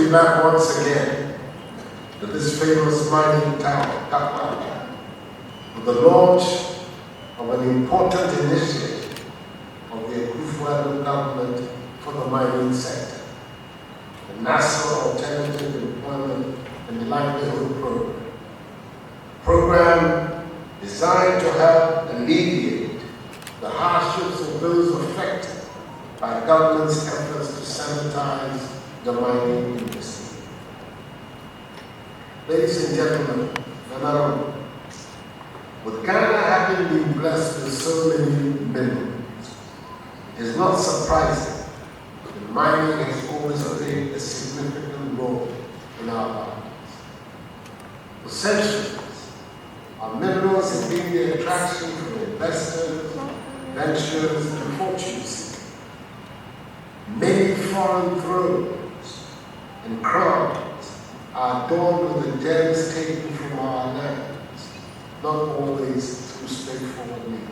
be back once again to this famous mining town, Takwa, with the launch of an important initiative of the Akufo Addo government for the mining sector, the National Alternative Employment and Livelihood program designed to help alleviate the hardships of those affected by government's efforts to sanitize the mining industry. Ladies and gentlemen, with Ghana having been blessed with so many minerals, it is not surprising that mining has always played a significant role in our lives. For centuries, our minerals have been the attraction for investors, venturers, and fortune seekers. Many foreign thrones and crowns are adorned with the gems taken from our lands, not always through straightforward means.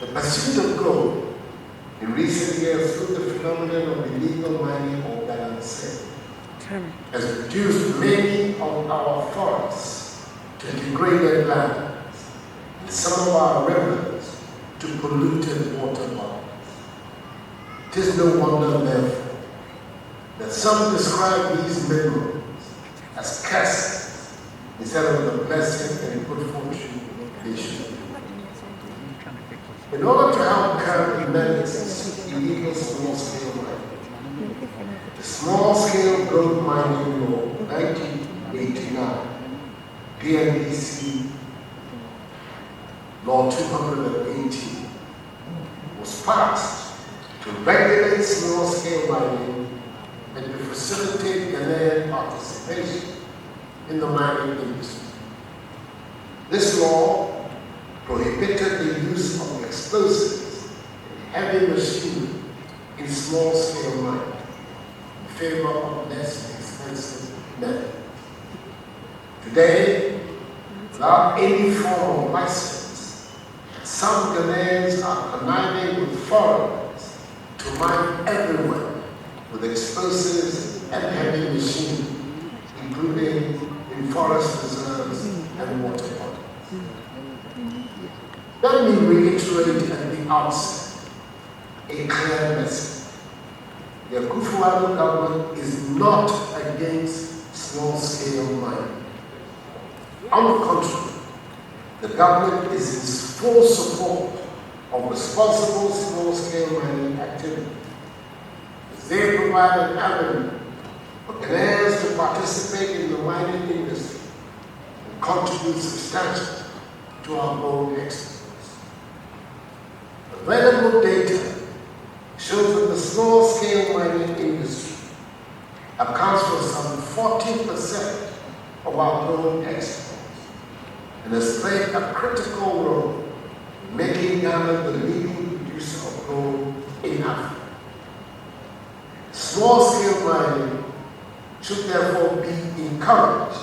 The pursuit of gold in recent years through the phenomenon of illegal mining or balancing has reduced many of our forests to degraded lands and some of our rivers to polluted water bodies. It is no wonder, therefore, that some describe these minerals as curses instead of the blessing and good fortune they should be. In order to help curb the menace of illegal small-scale mining, the Small-Scale Gold Mining Law 1989, PNDC Law 218, was passed to regulate small-scale mining and to facilitate Ghanaian participation in the mining industry. This law prohibited the use of explosives and heavy machinery in small-scale mining in favor of less expensive methods. Today, without any form of license, some Ghanaians are conniving with foreigners to mine everywhere with explosives and heavy machinery, including in forest reserves and water bodies. Let me reiterate at the outset a clear message. The Akufo Addo government is not against small-scale mining. On the contrary, the government is in full support of responsible small-scale mining activity. They provide an avenue for Ghanaians to participate in the mining industry and contribute substantially to our gold exports. Available data shows that the small-scale mining industry accounts for some 40% of our gold exports and has played a critical role in making Ghana the leading producer of gold in Africa. Small-scale mining should therefore be encouraged,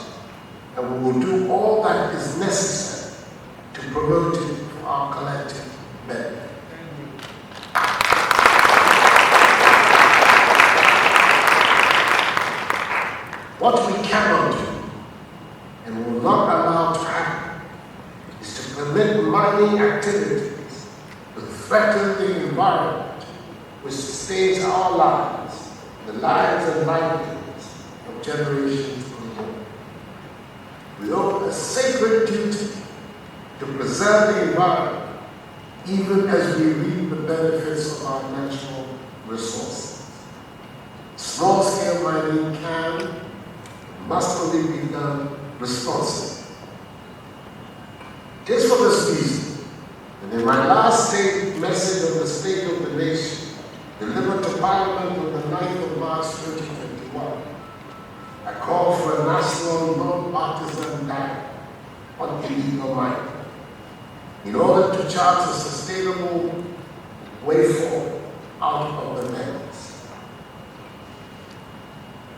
and we will do all that is necessary to promote it for our collective benefit. What we cannot do and will not allow to happen is to permit mining activities to threaten the environment which sustains our lives, the lives and livelihoods of generations unborn. We owe a sacred duty to preserve the environment even as we reap the benefits of our natural resources. Small-scale mining can and must only be done responsibly. It is for this reason, and in my last message of the State of the Nation, delivered to Parliament on the 9th of March 2021, I call for a national non-partisan dialogue on illegal mining in order to chart a sustainable way forward out of the madness.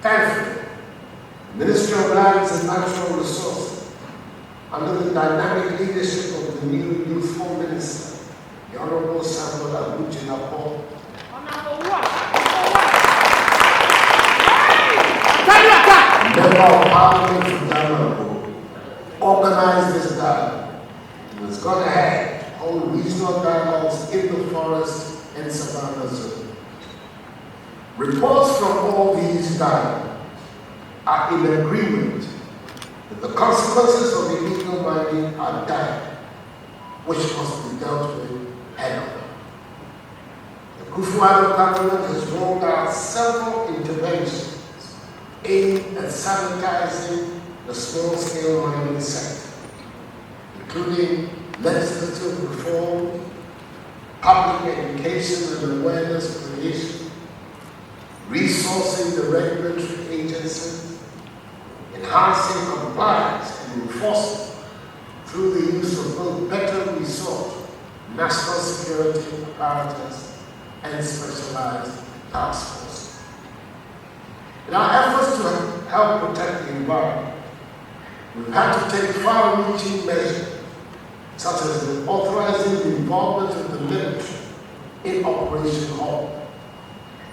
Thankfully, the Ministry of Lands and Natural Resources, under the dynamic leadership of the new youthful minister, the Honorable Samuel Abuji, Member of Parliament from Ghana, organized this dialogue and has gone ahead to hold regional dialogues in the forest and savannah zone. Reports from all these dialogues are in agreement that the consequences of illegal mining are dire, which must be dealt with head-on. The Akufo Addo government has rolled out several interventions aimed at sanitizing the small-scale mining sector, including legislative reform, public education and awareness creation, resourcing the regulatory agencies, enhancing compliance and enforcement through the use of both better resource, national security apparatus, and specialized task forces. In our efforts to help protect the environment, we've had to take far-reaching measures, such as authorizing the involvement of the military in Operation Halt,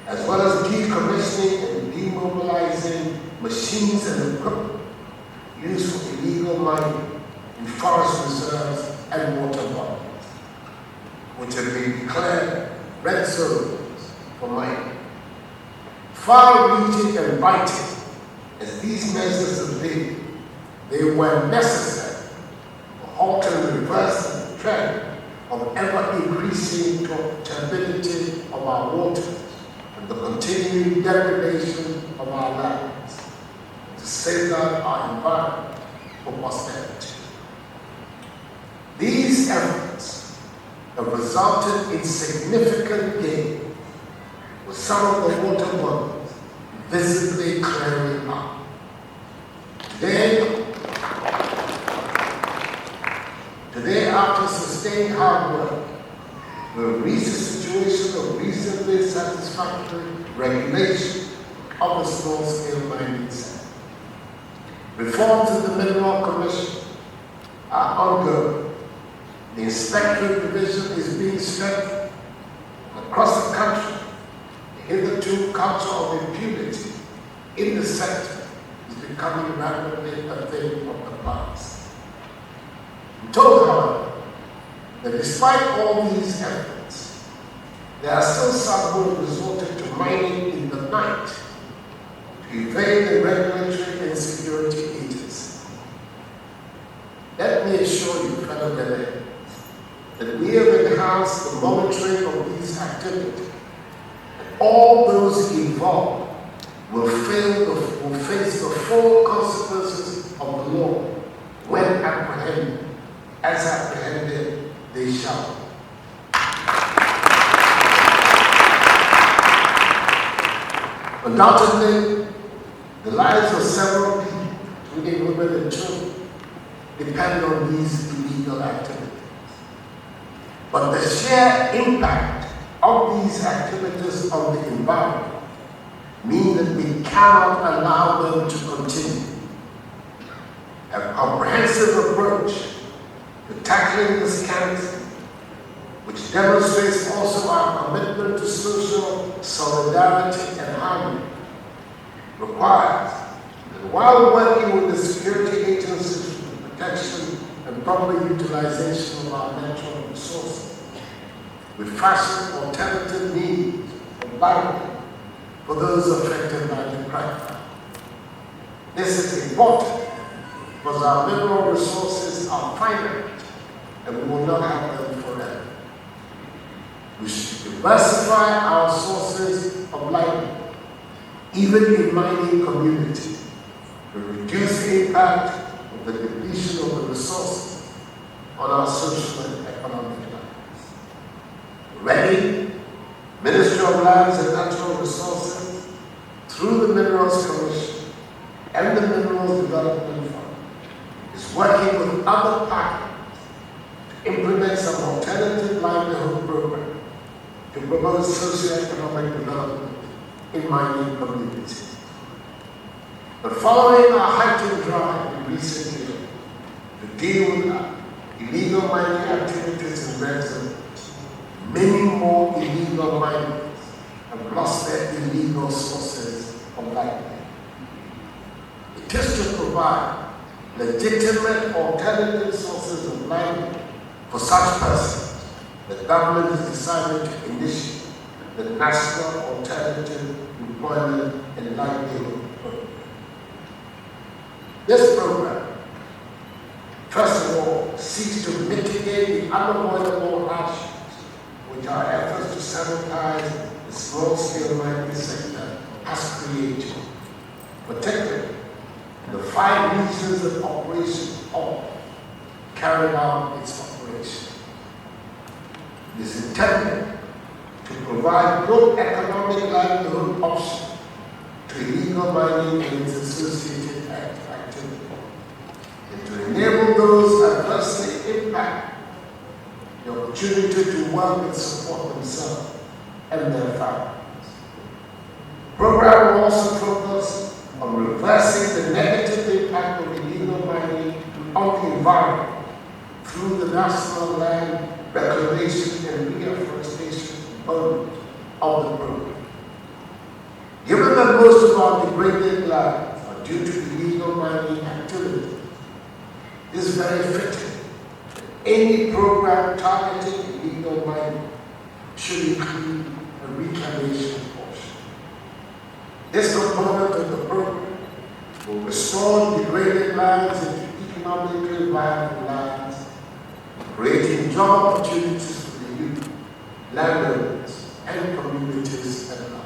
as well as decommissioning and demobilizing machines and equipment used for illegal mining in forest reserves and water bodies, which have been declared red zones for mining. Far-reaching and biting as these measures have been, they were necessary to halt and reverse the trend of ever-increasing turbidity of our waters and the continuing degradation of our lands, to safeguard our environment for posterity. These efforts have resulted in significant gain, with some of the water bodies visibly clearing up. Today, after sustained hard work, we've reached a situation of reasonably satisfactory regulation of the small-scale mining sector. Reforms in the Mineral Commission are ongoing. The inspectorate division is being strengthened. Across the country, the hitherto culture of impunity in the sector is becoming rapidly a thing of the past. I'm told, however, that despite all these efforts, there are still some who have resorted to mining in the night to evade the regulatory and security agencies. Let me assure you, fellow Ghanaians, that we have enhanced the monitoring of these activities, and all those involved will face the full consequences of the law when apprehended. As apprehended, they shall. Undoubtedly, the lives of several people, including women and children, depend on these illegal activities. But the sheer impact of these activities on the environment mean that we cannot allow them to continue. A comprehensive approach to tackling this cancer, which demonstrates also our commitment to social solidarity and harmony, requires that while working with the security agencies for the protection and proper utilization of our natural resources, we fashion alternative means of livelihood for those affected by the crime. This is important because our mineral resources are finite and we will not have them forever. We should diversify our sources of livelihood, even in mining communities, to reduce the impact of the depletion of the resources on our social and economic lives. Already, Ministry of Lands and Natural Resources, through the Minerals Commission and the Minerals Development Fund, is working with other partners to implement some alternative livelihood programs to promote socio-economic development in mining communities. But following our heightened drive in recent years to deal with illegal mining activities in red zones, many more illegal miners have lost their illegal sources of livelihood. It is to provide legitimate alternative sources of livelihood for such persons. The government has decided to initiate the National Alternative Employment and Livelihood Program. This program, first of all, seeks to mitigate the unavoidable hardships which our efforts to sabotage the small-scale mining sector has created, particularly the 5 regions of operation all carried out its operation. It is intended to provide good economic livelihood options to illegal mining and its associated activity, and to enable those adversely impacted the opportunity to work and support themselves and their families. The program will also focus on reversing the negative impact of illegal mining on the environment through the National Land Reclamation and Reforestation component of the program. Given that most of our degraded lands are due to illegal mining activity, it is very fitting that any program targeting illegal mining should include a reclamation portion. This component of the program will restore degraded lands into economically viable lands, creating job opportunities for the youth, landowners, and communities at large.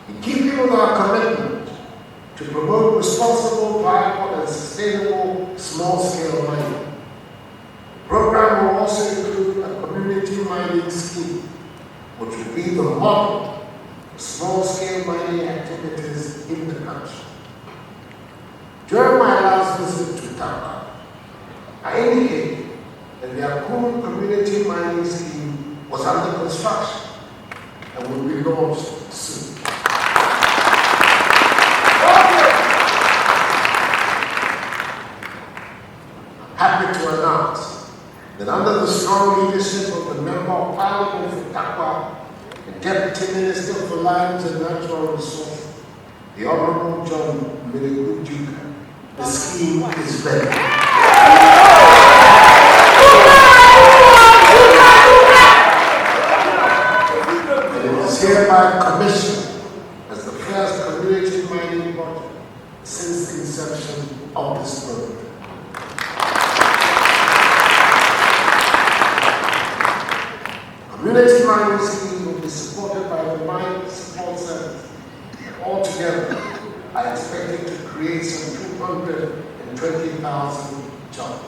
In keeping with our commitment to promote responsible, viable, and sustainable small-scale mining, the program will also include a community mining scheme, which will be the model for small-scale mining activities in the country. During my last visit to Tapa, I indicated that the Akufo Community Mining Scheme was under construction and will be launched soon. Happy to announce that under the strong leadership of the Member of Parliament for Takwa and Deputy Minister for Lands and Natural Resources, the Honorable John Miregujuka, the scheme is ready. Hereby commissioned as the first community mining project since the inception of this program. Community mining scheme will be supported by the Mine Support Service, and altogether I expect it to create some 220,000 jobs.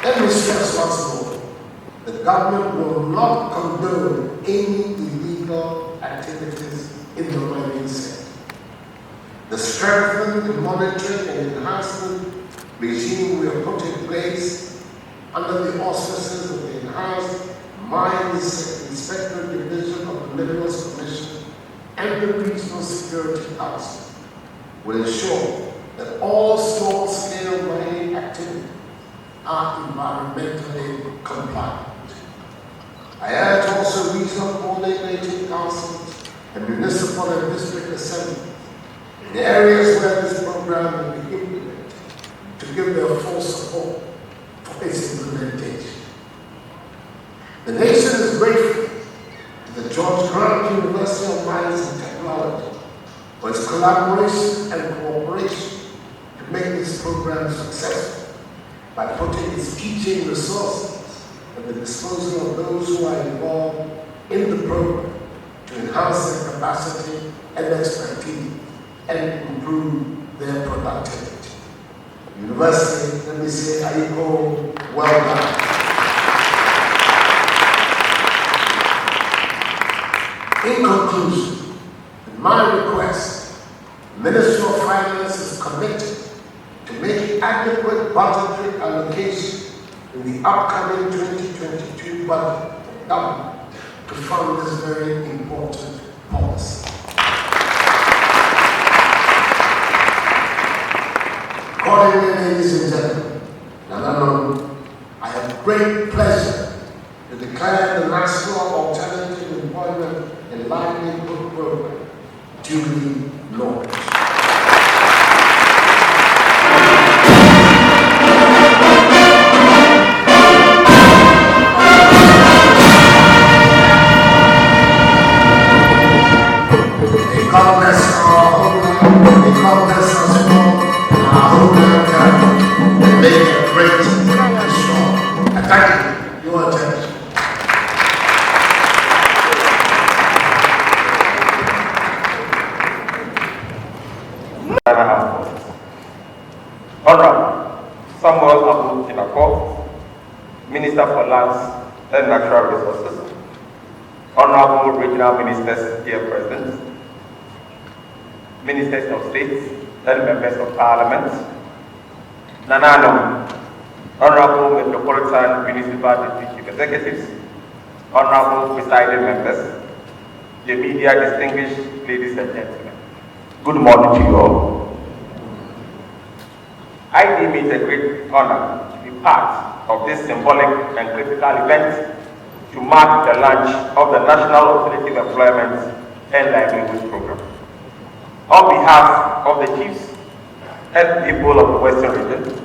Let me stress once more. The government will not condone any illegal activities in the mining sector. The strengthened monitoring and enhancement regime we have put in place under the auspices of the Enhanced Mines Inspector Division of the Minerals Commission and the Regional Security Council will ensure that all small-scale mining activities are environmentally compliant. I urge also regional coordinating councils and municipal and district assemblies in the areas where this program will be implemented to give their full support for its implementation. The nation is grateful to the George Grant University of Mines and Technology for its collaboration and cooperation to make this program successful by putting its teaching resources at the disposal of those who are involved in the program to enhance their capacity and expertise and improve their productivity. University, let me say, Ayiko, well done. In conclusion, in my request, the Ministry of Finance is committed to making adequate budgetary allocation in the upcoming 2022 budget of government to fund this very important policy. Accordingly, ladies and gentlemen, I have great pleasure to declare the National Alternative Employment and Livelihood program duly launched. God bless our homeland, may God bless us all, and our homeland can make it great and strong. I thank you, your attention. Honorable Samuel Abu, Minister for Lands and Natural Resources, Honorable Regional Ministers here present, Ministers of State and Members of Parliament, Nanano, Honorable Metropolitan Municipal Deputy Chief Executives, Honorable Presiding Members, the media, distinguished ladies and gentlemen. Good morning to you all. I deem it a great honor to be part of this symbolic and critical event to mark the launch of the National Alternative Employment and Livelihood Program. On behalf of the chiefs and people of the Western region,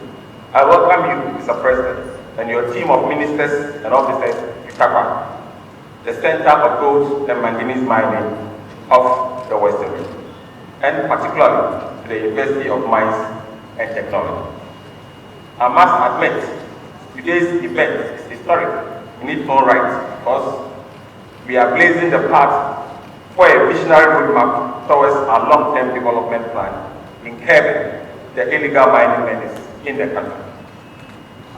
I welcome you, Mr. President, and your team of ministers and officers to Takwa, the center of gold and manganese mining of the Western region, and particularly to the University of Mines and Technology. I must admit, today's event is historic in its own right because we are blazing the path for a visionary roadmap towards our long-term development plan in curbing the illegal mining menace in the country.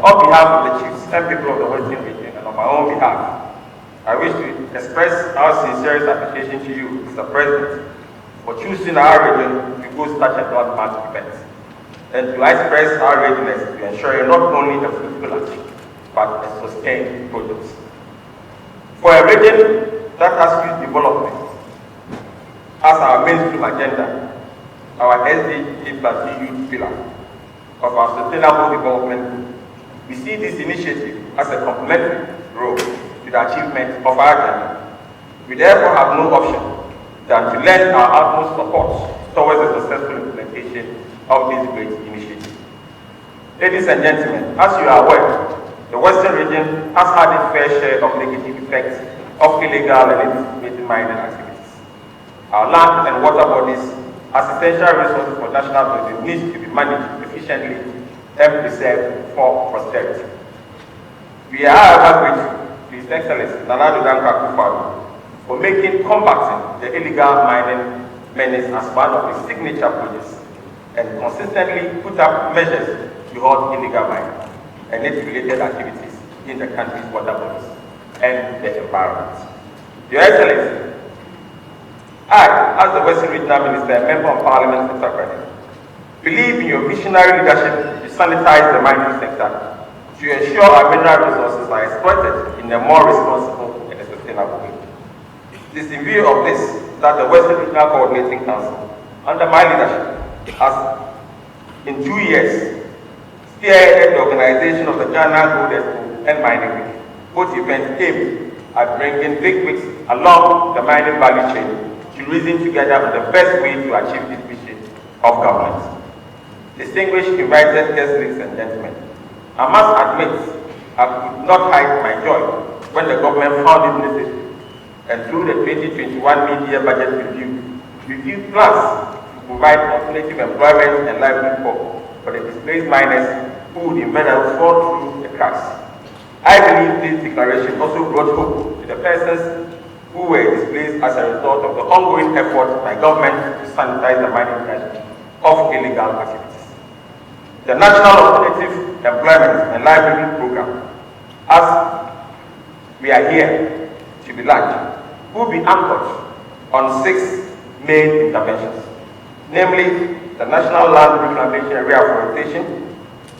On behalf of the chiefs and people of the Western region and on my own behalf, I wish to express our sincerest appreciation to you, Mr. President, for choosing our region to host such a landmark event, and to express our readiness to ensure not only a fruitful launch, but a sustained project. For a region that has used development as our mainstream agenda, our SDG+EU pillar of our sustainable development, we see this initiative as a complementary role to the achievement of our agenda. We therefore have no option than to lend our utmost support towards the successful implementation of this great initiative. Ladies and gentlemen, as you are aware, the Western region has had its fair share of negative effects of illegal and illicit mining activities. Our land and water bodies, as essential resources for national business, needs to be managed efficiently and preserved for posterity. We are, however, grateful to His Excellency Akufo Addo for making combating the illegal mining menace as one of his signature projects, and consistently put up measures to halt illegal mining and its related activities in the country's water bodies and the environment. Your Excellency, I, as the Western Regional Minister and Member of Parliament for Takwa, believe in your visionary leadership to sanitize the mining sector to ensure our mineral resources are exploited in a more responsible and sustainable way. It is in view of this that the Western Regional Coordinating Council, under my leadership, has in 2 years spearheaded the organization of the Ghana Gold Expo and Mining Week, both events aimed at bringing big wigs along the mining value chain to reason together on the best way to achieve this vision of government. Distinguished invited guests, ladies and gentlemen, I must admit I could not hide my joy when the government found it necessary, and through the 2021 media budget review, reviewed plans to provide alternative employment and livelihood for the displaced miners who would invariably fall through the cracks. I believe this declaration also brought hope to the persons who were displaced as a result of the ongoing effort by government to sanitize the mining industry of illegal activities. The National Alternative Employment and Livelihood Program, as we are here to be launched, will be anchored on 6 main interventions, namely the National Land Reclamation and Reforestation,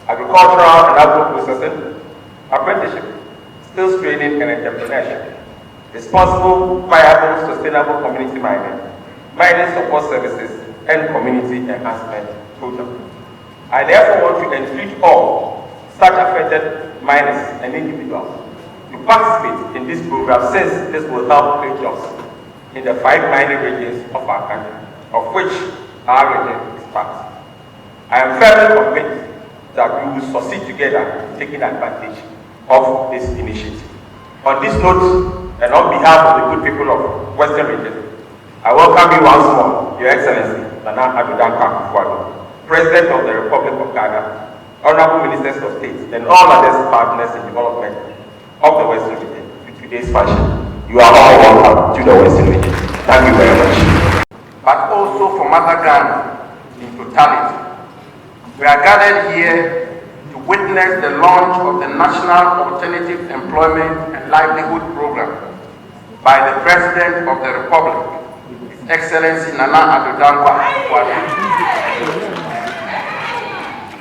Agricultural and Agro-Processing, Apprenticeship, Skills Training and Entrepreneurship, Responsible, Viable, Sustainable Community Mining, Mining Support Services, and Community Enhancement Program. I therefore want to entreat all such affected miners and individuals to participate in this program, since this will help create jobs in the 5 mining regions of our country, of which our region is part. I am firmly convinced that we will succeed together in taking advantage of this initiative. On this note, and on behalf of the good people of Western Region, I welcome you once more, Your Excellency, Nana Akufo Addo, President of the Republic of Ghana, Honorable Ministers of State, and all other partners in development of the Western Region. To today's function, you are all welcome to the Western Region. Thank you very much. But also for Mother Ghana in totality, we are gathered here to witness the launch of the National Alternative Employment and Livelihood Program by the President of the Republic, His Excellency Nana Akufo Addo.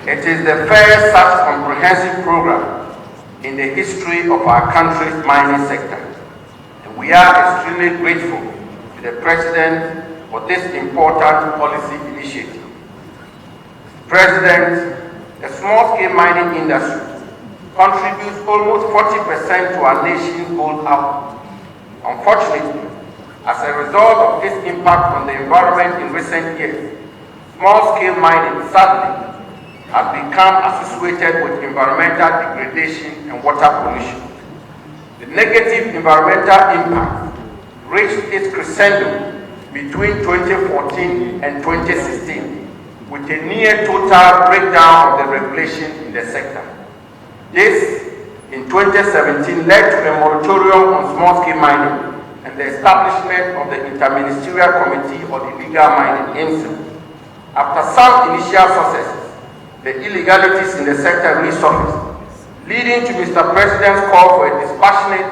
It is the first such comprehensive program in the history of our country's mining sector, and we are extremely grateful to the President for this important policy initiative. President, the small-scale mining industry contributes almost 40% to our nation's gold output. Unfortunately, as a result of this impact on the environment in recent years, small-scale mining sadly has become associated with environmental degradation and water pollution. The negative environmental impact reached its crescendo between 2014 and 2016, with a near total breakdown of the regulation in the sector. This, in 2017, led to a moratorium on small-scale mining and the establishment of the Interministerial Committee on Illegal Mining, IMSIL. After some initial successes, the illegalities in the sector resurfaced, leading to Mr. President's call for a dispassionate,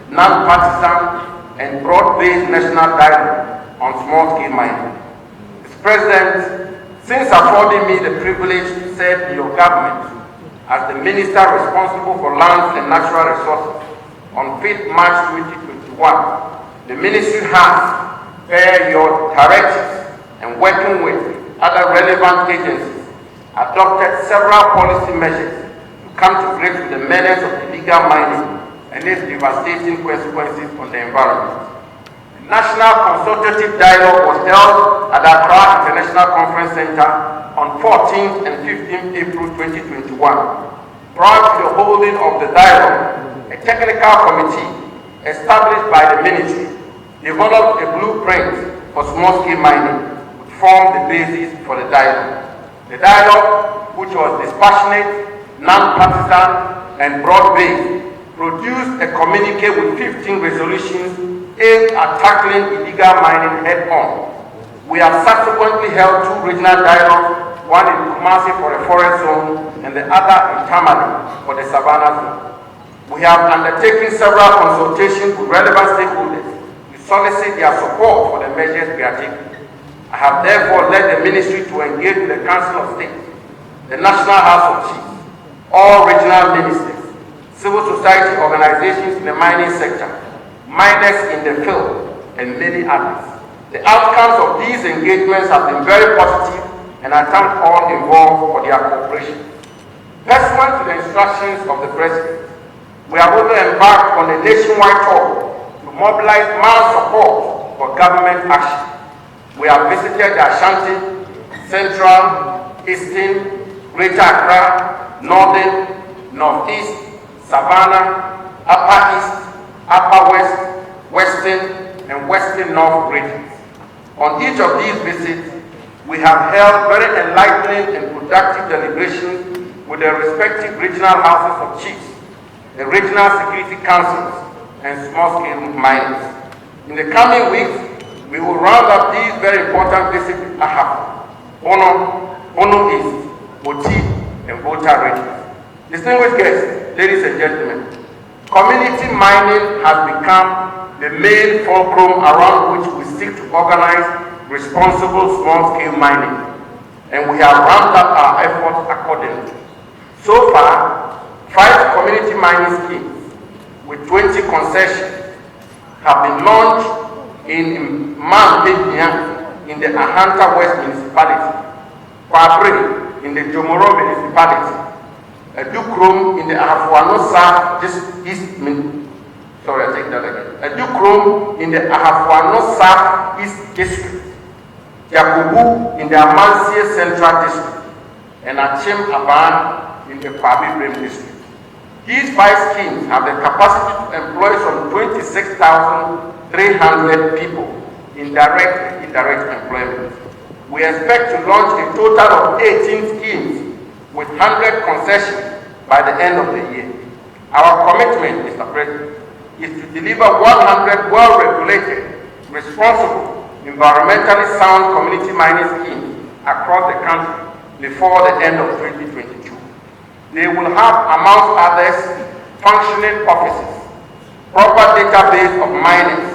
non-partisan, and broad-based national dialogue on small-scale mining. Mr. President, since affording me the privilege to serve in your government as the Minister responsible for lands and natural resources on 5th March 2021, the Ministry has, per your directives and working with other relevant agencies, adopted several policy measures to come to grips with the menace of illegal mining and its devastating consequences on the environment. The National Consultative Dialogue was held at the Accra International Conference Center on 14th and 15th April 2021. Prior to the holding of the dialogue, a technical committee established by the ministry developed a blueprint for small-scale mining, which formed the basis for the dialogue. The dialogue, which was dispassionate, non-partisan, and broad-based, produced a communique with 15 resolutions aimed at tackling illegal mining head-on. We have subsequently held 2 regional dialogues, one in Kumasi for a forest zone and the other in Tamale for the Savannah zone. We have undertaken several consultations with relevant stakeholders to solicit their support for the measures we are taking. I have therefore led the ministry to engage with the Council of State, the National House of Chiefs, all regional ministers, civil society organizations in the mining sector, miners in the field, and many others. The outcomes of these engagements have been very positive, and I thank all involved for their cooperation. Pursuant to the instructions of the President, we have also embarked on a nationwide tour to mobilize mass support for government action. We have visited the Ashanti, Central, Eastern, Greater Accra, Northern, Northeast, Savannah, Upper East, Upper West, Western, and Western North regions. On each of these visits, we have held very enlightening and productive deliberations with the respective regional houses of chiefs, the regional security councils, and small-scale miners. In the coming weeks, we will round up these very important visits with Ahafo, Bono East, Oti, and Volta regions. Distinguished guests, ladies and gentlemen, community mining has become the main fulcrum around which we seek to organize responsible small-scale mining, and we have ramped up our efforts accordingly. So far, 5 community mining schemes with 20 concessions have been launched in Mampedia in the Ahanta West Municipality, Kwabri in the Jomoro Municipality, Dukrum in the Ahafuano South East sorry, I take that again. Edukrom in the Ahafuano South East District, Yakubu in the Amansie Central District, and Achim Aban in the Kwabi Brim District. These 5 schemes have the capacity to employ some 26,300 people in direct and indirect employment. We expect to launch a total of 18 schemes with 100 concessions by the end of the year. Our commitment, Mr. President, is to deliver 100 well-regulated, responsible, environmentally sound community mining schemes across the country before the end of 2022. They will have, amongst others, functioning offices, proper database of miners,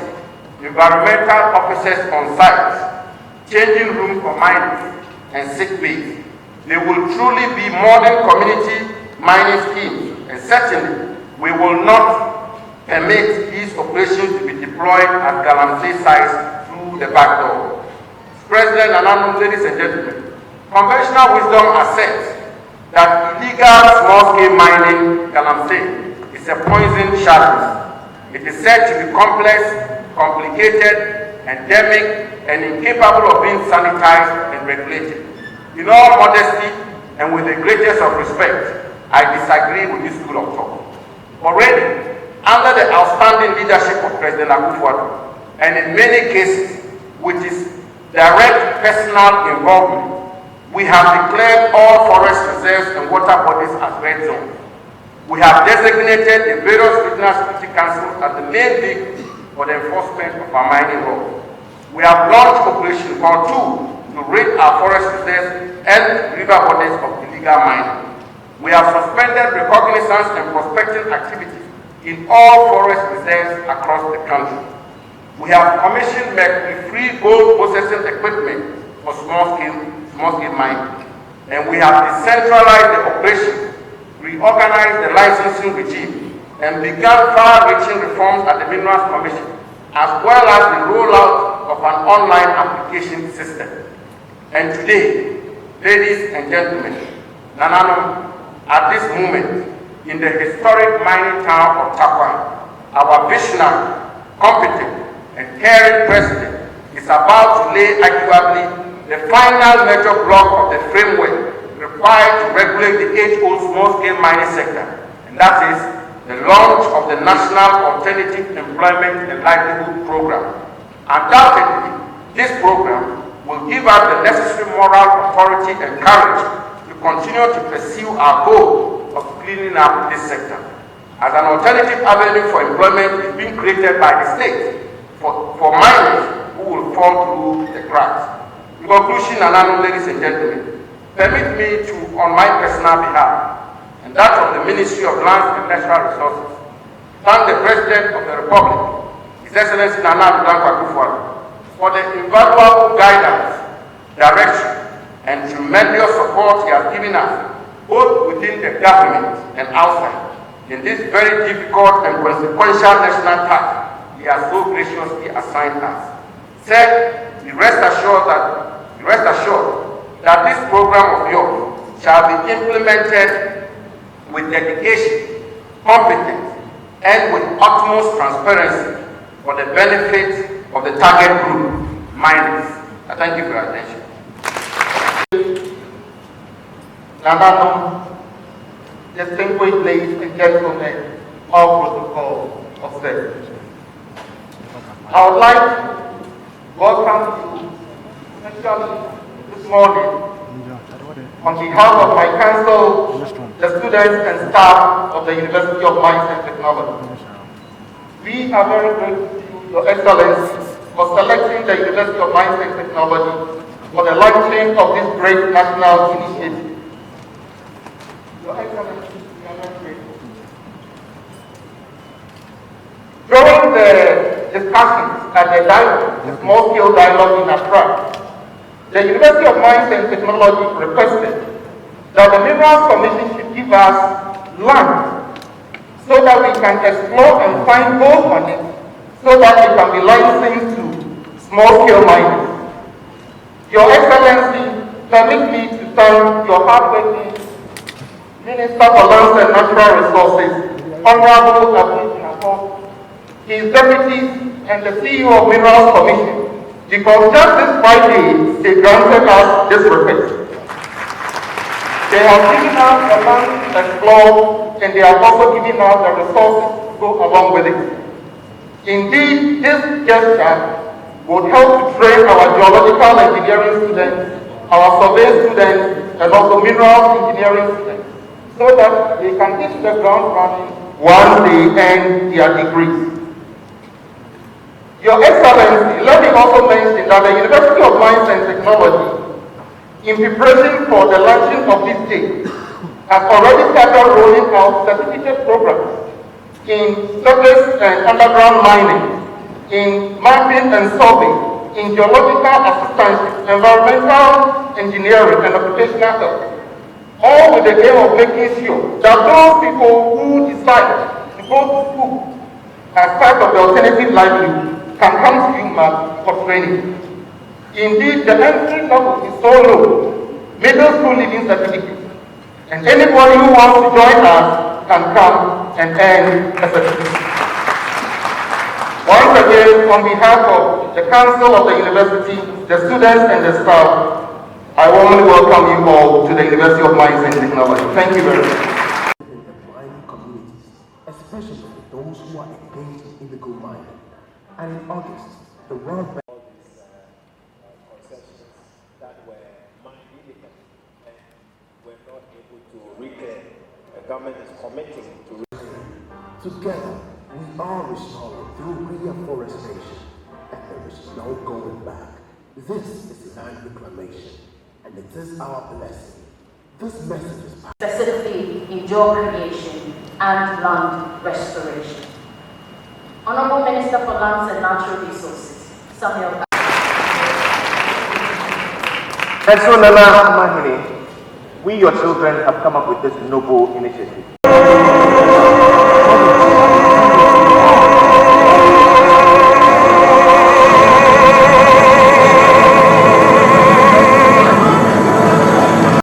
environmental officers on site, changing rooms for miners, and sick bays. They will truly be modern community mining schemes, and certainly we will not permit these operations to be deployed at Galamsey sites through the back door. President and ladies and gentlemen, conventional wisdom asserts that illegal small-scale mining, Galamsey, is a poison chalice. It is said to be complex, complicated, endemic, and incapable of being sanitized and regulated. In all modesty and with the greatest of respect, I disagree with this school of thought. Already, under the outstanding leadership of President Akufo Addo, and in many cases with his direct personal involvement, we have declared all forest reserves and water bodies as red zones. We have designated the various regional security councils as the main vehicle for the enforcement of our mining laws. We have launched Operation Call 2 to rid our forest reserves and river bodies of illegal mining. We have suspended reconnaissance and prospecting activities in all forest reserves across the country. We have commissioned mercury-free gold processing equipment for small-scale mining. And we have decentralized the operation, reorganized the licensing regime, and begun far-reaching reforms at the Minerals Commission, as well as the rollout of an online application system. And today, ladies and gentlemen, Nanano, at this moment, in the historic mining town of Takwan, our visionary, competent, and caring president is about to lay arguably the final major block of the framework required to regulate the age-old small-scale mining sector, and that is the launch of the National Alternative Employment and Livelihood Program. Undoubtedly, this program will give us the necessary moral authority and courage to continue to pursue our goal of cleaning up this sector. As an alternative avenue for employment is being created by the state for miners who will fall through the cracks. In conclusion, ladies and gentlemen, permit me to, on my personal behalf, and that of the Ministry of Lands and Natural Resources, thank the President of the Republic, His Excellency Akufo Addo, for the invaluable guidance, direction, and tremendous support he has given us, both within the government and outside, in this very difficult and consequential national task he has so graciously assigned us. Sir, rest assured that this program of yours shall be implemented with dedication, competence, and with utmost transparency for the benefit of the target group, miners. I thank you for your attention. Nanano, distinguished ladies and gentlemen, all protocol observed. I would like to welcome you, especially this morning, on behalf of my council, the students and staff of the University of Mines and Technology. We are very grateful to you, Your Excellency, for selecting the University of Mines and Technology for the launching of this great national initiative. Your Excellency, we are very grateful. During the discussions at the small-scale dialogue in Accra, the University of Mines and Technology requested that the Minerals Commission should give us land so that we can explore and find gold on it, so that it can be licensed to small-scale miners. Your Excellency, permit me to thank your hardworking Minister for Lands and Natural Resources, Honorable Akufo Addo, his deputies, and the CEO of Minerals Commission, because just this Friday they granted us this request. They have given us the land to explore, and they have also given us the resources to go along with it. Indeed, this gesture would help to train our geological engineering students, our survey students, and also minerals engineering students, so that they can hit the ground running once they earn their degrees. Your Excellency, let me also mention that the University of Mines and Technology, in preparation for the launching of this day, has already started rolling out certificate programs in surface and underground mining, in mapping and survey, in geological assistance, environmental engineering, and occupational health, all with the aim of making sure that those people who decide to go to school as part of the alternative livelihood can come to UMass for training. Indeed, the entry level is so low, middle school leaving certificate, and anybody who wants to join us can come and earn a certificate. Once again, on behalf of the Council of the University, the students and the staff, I warmly welcome you all to the University of Mines and Technology. Thank you very much. In the mining communities, especially those who are engaged in the gold mining. And in August, the World Bank concessions that were mined illegally and were not able to reclaim. The government is committing to together, we are restoring through reforestation, and there is no going back. This is land reclamation, and it is our blessing. This message is specifically in job creation and land restoration. Honorable Minister for Lands and Natural Resources, Samuel. And so, Nana Mahini, we, your children, have come up with this noble initiative.